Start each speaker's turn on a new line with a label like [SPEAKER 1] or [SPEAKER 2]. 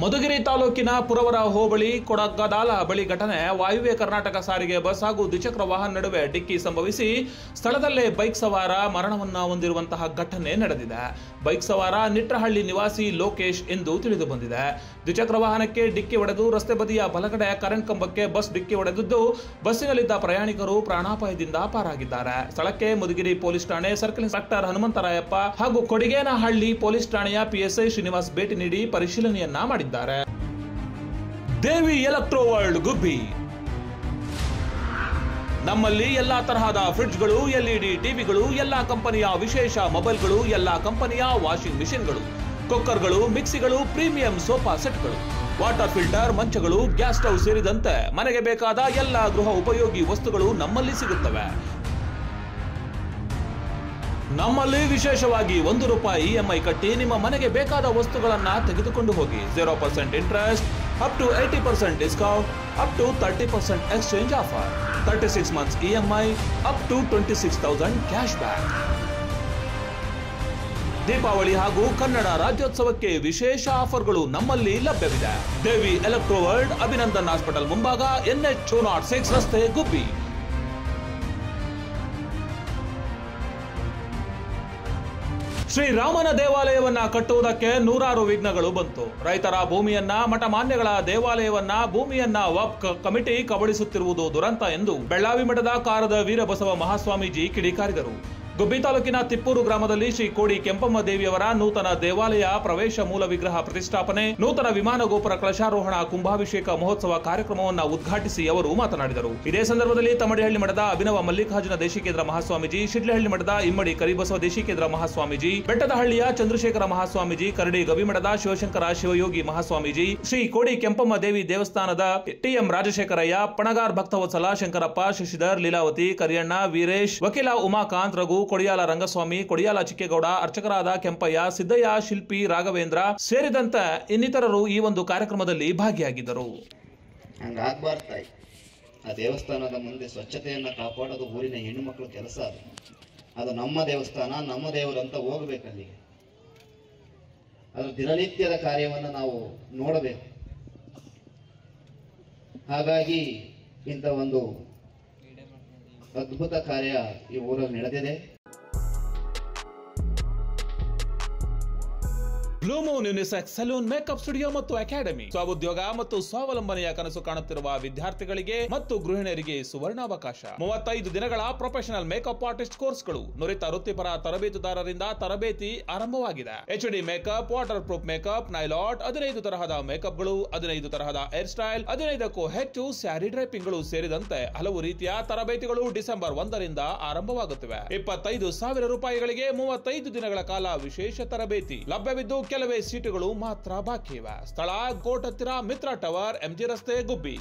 [SPEAKER 1] ಮಧುಗಿರಿ ತಾಲೂಕಿನ ಪುರವರ ಹೋಬಳಿ ಕೊಡಗದಾಲ ಬಳಿ ಘಟನೆ. ವಾಯುವ್ಯ ಕರ್ನಾಟಕ ಸಾರಿಗೆ ಬಸ್ ಹಾಗೂ ದ್ವಿಚಕ್ರ ವಾಹನ ನಡುವೆ ಡಿಕ್ಕಿ ಸಂಭವಿಸಿ ಸ್ಥಳದಲ್ಲೇ ಬೈಕ್ ಸವಾರ ಮರಣವನ್ನ ಹೊಂದಿರುವಂತಹ ಘಟನೆ ನಡೆದಿದೆ. ಬೈಕ್ ಸವಾರ ನಿಟ್ರಹಳ್ಳಿ ನಿವಾಸಿ ಲೋಕೇಶ್ ಎಂದು ತಿಳಿದು ಬಂದಿದೆ. ದ್ವಿಚಕ್ರ ವಾಹನಕ್ಕೆ ಡಿಕ್ಕಿ ಹೊಡೆದು ರಸ್ತೆ ಬದಿಯ ಬಲಗಡೆ ಕರೆಂಟ್ ಕಂಬಕ್ಕೆ ಬಸ್ ಡಿಕ್ಕಿ ಹೊಡೆದಿದ್ದು ಬಸ್ಸಿನಲ್ಲಿದ್ದ ಪ್ರಯಾಣಿಕರು ಪ್ರಾಣಾಪಾಯದಿಂದ ಪಾರಾಗಿದ್ದಾರೆ. ಸ್ಥಳಕ್ಕೆ ಮಧುಗಿರಿ ಪೊಲೀಸ್ ಠಾಣೆ ಸರ್ಕಲ್ ಇನ್ಸ್ಪೆಕ್ಟರ್ ಹನುಮಂತರಾಯಪ್ಪ ಹಾಗೂ ಕೊಡಿಗೇನಹಳ್ಳಿ ಪೊಲೀಸ್ ಠಾಣೆಯ ಪಿಎಸ್ಐ ಶ್ರೀನಿವಾಸ್ ಭೇಟಿ ನೀಡಿ ಪರಿಶೀಲನೆಯನ್ನ ಮಾಡಿದ್ದಾರೆ. ದೇವಿ ಎಲೆಕ್ಟ್ರೋ ವರ್ಲ್ಡ್ ಗುಬ್ಬಿ. ನಮ್ಮಲ್ಲಿ ಎಲ್ಲಾ ತರಹದ ಫ್ರಿಡ್ಜ್ಗಳು, ಎಲ್ಇಡಿ ಟಿವಿಗಳು, ಎಲ್ಲಾ ಕಂಪನಿಯ ವಿಶೇಷ ಮೊಬೈಲ್ಗಳು, ಎಲ್ಲಾ ಕಂಪನಿಯ ವಾಷಿಂಗ್ ಮಿಷಿನ್ಗಳು, ಕುಕ್ಕರ್ಗಳು, ಮಿಕ್ಸಿಗಳು, ಪ್ರೀಮಿಯಂ ಸೋಫಾ ಸೆಟ್ಗಳು, ವಾಟರ್ ಫಿಲ್ಟರ್, ಮಂಚಗಳು, ಗ್ಯಾಸ್ ಸ್ಟವ್ ಸೇರಿದಂತೆ ಮನೆಗೆ ಬೇಕಾದ ಎಲ್ಲಾ ಗೃಹ ಉಪಯೋಗಿ ವಸ್ತುಗಳು ನಮ್ಮಲ್ಲಿ ಸಿಗುತ್ತವೆ. ನಮ್ಮಲ್ಲಿ ವಿಶೇಷವಾಗಿ ₹1 EMI ಕಟ್ಟಿ ನಿಮ್ಮ ಮನೆಗೆ ಬೇಕಾದ ವಸ್ತುಗಳನ್ನ ತೆಗೆದುಕೊಂಡು ಹೋಗಿ. 0% interest, up to 80% discount, up to 30% exchange offer, 36 months EMI, up to 26,000 cash back. Deepavali ಹಾಗೂ ಕನ್ನಡ ರಾಜ್ಯೋತ್ಸವಕ್ಕೆ ವಿಶೇಷ ಆಫರ್ಗಳು ನಮ್ಮಲ್ಲಿ ಲಭ್ಯವಿದೆ. Devi electro world, Abhinandan hospital ಮುಂಭಾಗ, NH 206 ರಸ್ತೆ, ಗುಬ್ಬಿ. ಶ್ರೀರಾಮನ ದೇವಾಲಯವನ್ನ ಕಟ್ಟುವುದಕ್ಕೆ ನೂರಾರು ವಿಘ್ನಗಳು ಬಂತು. ರೈತರ ಭೂಮಿಯನ್ನ, ಮಠಮಾನ್ಯಗಳ ದೇವಾಲಯವನ್ನ, ಭೂಮಿಯನ್ನ ವಕ್ಫ್ ಕಮಿಟಿ ಕಬಳಿಸುತ್ತಿರುವುದು ದುರಂತ ಎಂದು ಬೆಳ್ಳಾವಿ ಮಠದ ಕಾರದ ವೀರಬಸವ ಮಹಾಸ್ವಾಮೀಜಿ ಕಿಡಿಕಾರಿದರು. ಗುಬ್ಬಿ ತಾಲೂಕಿನ ತಿಪ್ಪೂರು ಗ್ರಾಮದಲ್ಲಿ ಶ್ರೀ ಕೋಡಿ ಕೆಂಪಮ್ಮ ದೇವಿಯವರ ನೂತನ ದೇವಾಲಯ ಪ್ರವೇಶ, ಮೂಲ ವಿಗ್ರಹ ಪ್ರತಿಷ್ಠಾಪನೆ, ನೂತನ ವಿಮಾನ ಗೋಪುರ ಕಳಶಾರೋಹಣ, ಕುಂಭಾಭಿಷೇಕ ಮಹೋತ್ಸವ ಕಾರ್ಯಕ್ರಮವನ್ನು ಉದ್ಘಾಟಿಸಿ ಅವರು ಮಾತನಾಡಿದರು. ಇದೇ ಸಂದರ್ಭದಲ್ಲಿ ತಮಡಿಹಳ್ಳಿ ಮಠದ ಅಭಿನವ ಮಲ್ಲಿಕಾರ್ಜುನ ದೇಶಿಕೇಂದ್ರ ಮಹಾಸ್ವಾಮೀಜಿ, ಶಿಡ್ಲಹಳ್ಳಿ ಮಠದ ಇಮ್ಮಡಿ ಕರಿಬಸವ ದೇಶಿಕೇಂದ್ರ ಮಹಾಸ್ವಾಮೀಜಿ, ಬೆಟ್ಟದಹಳ್ಳಿಯ ಚಂದ್ರಶೇಖರ ಮಹಾಸ್ವಾಮೀಜಿ, ಕರಡಿ ಗವಿಮಠದ ಶಿವಶಂಕರ ಶಿವಯೋಗಿ ಮಹಾಸ್ವಾಮೀಜಿ, ಶ್ರೀ ಕೋಡಿ ಕೆಂಪಮ್ಮ ದೇವಿ ದೇವಸ್ಥಾನದ TM ರಾಜಶೇಖರಯ್ಯ, ಪಣಗಾರ್ ಭಕ್ತವತ್ಸಲ, ಶಂಕರಪ್ಪ, ಶಶಿಧರ್, ಲೀಲಾವತಿ, ಕರಿಯಣ್ಣ, ವೀರೇಶ್, ವಕೀಲ ಉಮಾಕಾಂತ್, ರಘು, ಕೊಡಿಯಾಲ ರಂಗಸ್ವಾಮಿ, ಕೊಡಿಯಾಲ ಚಿಕ್ಕೇಗೌಡ, ಅರ್ಚಕರಾದ ಕೆಂಪಯ್ಯ, ಸಿದ್ದಯ್ಯ, ಶಿಲ್ಪಿ, ರಾಘವೇಂದ್ರ ಸೇರಿದಂತೆ ಇನ್ನಿತರರು ಈ ಒಂದು ಕಾರ್ಯಕ್ರಮದಲ್ಲಿ ಭಾಗಿಯಾಗಿದ್ದರು.
[SPEAKER 2] ಹಂಗಾಗ್ಬಾರ್ದು. ಆ ದೇವಸ್ಥಾನದ ಮುಂದೆ ಸ್ವಚ್ಛತೆಯನ್ನ ಕಾಪಾಡೋದು ಊರಿನ ಹೆಣ್ಣು ಮಕ್ಕಳು ಕೆಲಸ. ಅದು ನಮ್ಮ ದೇವಸ್ಥಾನ, ನಮ್ಮ ದೇವರಂತ ಹೋಗ್ಬೇಕಲ್ಲಿಗೆ. ಅದ್ರ ದಿನನಿತ್ಯದ ಕಾರ್ಯವನ್ನು ನಾವು ನೋಡಬೇಕು. ಹಾಗಾಗಿ ಇಂಥ ಒಂದು ಅದ್ಭುತ ಕಾರ್ಯ ಈ ಊರಲ್ಲಿ ನಡೆದಿದೆ.
[SPEAKER 1] Blue Moon unisex salon, makeup studio ಮತ್ತು ಅಕಾಡೆಮಿ. ಸ್ವಉದ್ಯೋಗ ಮತ್ತು ಸ್ವಾವಲಂಬನೆಯ ಕನಸು ಕಾಣುತ್ತಿರುವ ವಿದ್ಯಾರ್ಥಿಗಳಿಗೆ ಮತ್ತು ಗೃಹಿಣಿಯರಿಗೆ ಸುವರ್ಣಾವಕಾಶ. 35 ದಿನಗಳ ಪ್ರೊಫೆಷನಲ್ ಮೇಕಪ್ ಆರ್ಟಿಸ್ಟ್ ಕೋರ್ಸ್ಗಳು. ನುರಿತ ವೃತ್ತಿಪರ ತರಬೇತುದಾರರಿಂದ ತರಬೇತಿ ಆರಂಭವಾಗಿದೆ. HD makeup, water proof makeup, nail art, 15 ತರಹದ ಮೇಕಪ್ಗಳು, 15 ತರಹದ ಹೇರ್ ಸ್ಟೈಲ್, 15ಕ್ಕೂ ಹೆಚ್ಚು ಸ್ಯಾರಿ ಡ್ರೈಪಿಂಗ್ಗಳು ಸೇರಿದಂತೆ ಹಲವು ರೀತಿಯ ತರಬೇತಿಗಳು ಡಿಸೆಂಬರ್ 1ರಿಂದ ಆರಂಭವಾಗುತ್ತವೆ. ₹25,000ಗಳಿಗೆ 35 ದಿನಗಳ ಕಾಲ ವಿಶೇಷ ತರಬೇತಿ ಲಭ್ಯವಿದ್ದು ಕೆಲವೇ ಸೀಟುಗಳು ಮಾತ್ರ ಬಾಕಿ ಇವೆ. ಸ್ಥಳ ಕೋಟ್ ಹತ್ತಿರ ಮಿತ್ರ ಟವರ್, MG ರಸ್ತೆ, ಗುಬ್ಬಿ.